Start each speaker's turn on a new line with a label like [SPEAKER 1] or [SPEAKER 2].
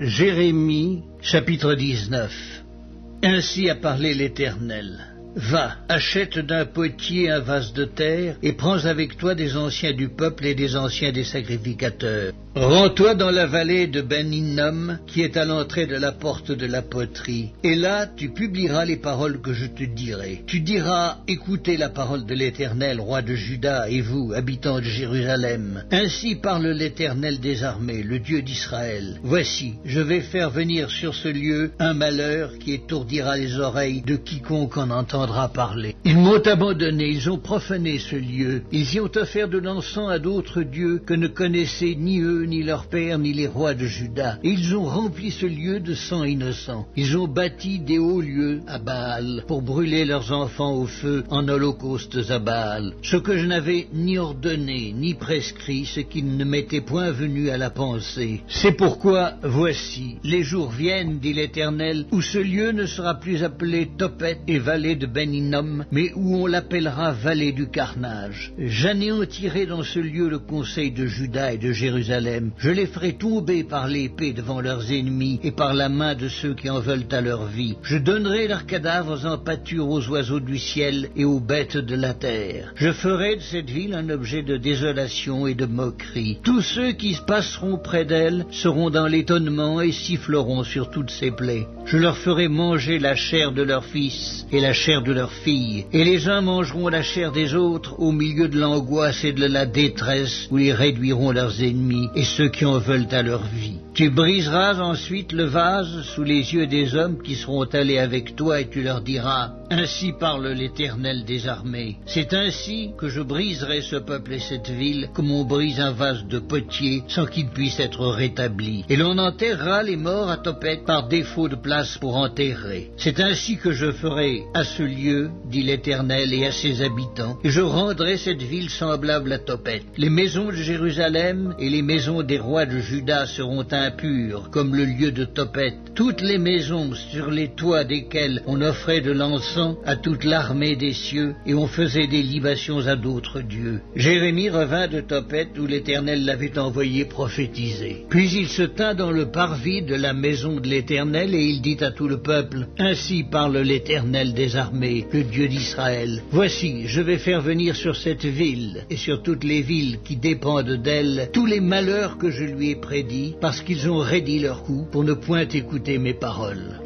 [SPEAKER 1] Jérémie, chapitre 19. Ainsi a parlé l'Éternel. Va, achète d'un potier un vase de terre, et prends avec toi des anciens du peuple et des anciens des sacrificateurs. Rends-toi dans la vallée de Ben-Hinnom, qui est à l'entrée de la porte de la poterie. Et là, tu publieras les paroles que je te dirai. Tu diras, écoutez la parole de l'Éternel, roi de Juda, et vous, habitants de Jérusalem. Ainsi parle l'Éternel des armées, le Dieu d'Israël. Voici, je vais faire venir sur ce lieu un malheur qui étourdira les oreilles de quiconque en entendra parler. Ils m'ont abandonné, ils ont profané ce lieu. Ils y ont offert de l'encens à d'autres dieux que ne connaissaient ni eux, ni leurs pères, ni les rois de Juda. Et ils ont rempli ce lieu de sang innocent. Ils ont bâti des hauts lieux à Baal pour brûler leurs enfants au feu en holocaustes à Baal. Ce que je n'avais ni ordonné, ni prescrit, ce qui ne m'était point venu à la pensée. C'est pourquoi, voici, les jours viennent, dit l'Éternel, où ce lieu ne sera plus appelé Tophet et vallée de Ben-Hinnom, mais où on l'appellera vallée du carnage. J'anéantirai dans ce lieu le conseil de Juda et de Jérusalem. Je les ferai tomber par l'épée devant leurs ennemis et par la main de ceux qui en veulent à leur vie. Je donnerai leurs cadavres en pâture aux oiseaux du ciel et aux bêtes de la terre. Je ferai de cette ville un objet de désolation et de moquerie. Tous ceux qui se passeront près d'elle seront dans l'étonnement et siffleront sur toutes ses plaies. Je leur ferai manger la chair de leurs fils et la chair de leurs filles, et les uns mangeront la chair des autres au milieu de l'angoisse et de la détresse où ils réduiront leurs ennemis et ceux qui en veulent à leur vie. Tu briseras ensuite le vase sous les yeux des hommes qui seront allés avec toi et tu leur diras, ainsi parle l'Éternel des armées. C'est ainsi que je briserai ce peuple et cette ville comme on brise un vase de potier sans qu'il puisse être rétabli. Et l'on enterrera les morts à Tophet par défaut de place pour enterrer. C'est ainsi que je ferai à ce lieu, dit l'Éternel, et à ses habitants, et je rendrai cette ville semblable à Tophet. Les maisons de Jérusalem et les maisons des rois de Juda seront impures, comme le lieu de Tophet. Toutes les maisons sur les toits desquelles on offrait de l'encens à toute l'armée des cieux, et on faisait des libations à d'autres dieux. Jérémie revint de Tophet, où l'Éternel l'avait envoyé prophétiser. Puis il se tint dans le parvis de la maison de l'Éternel, et il dit à tout le peuple, ainsi parle l'Éternel des armées, le Dieu d'Israël. Voici, je vais faire venir sur cette ville, et sur toutes les villes qui dépendent d'elle, tous les malheurs que je lui ai prédits, parce qu'ils ont raidi leur cou pour ne point écouter mes paroles.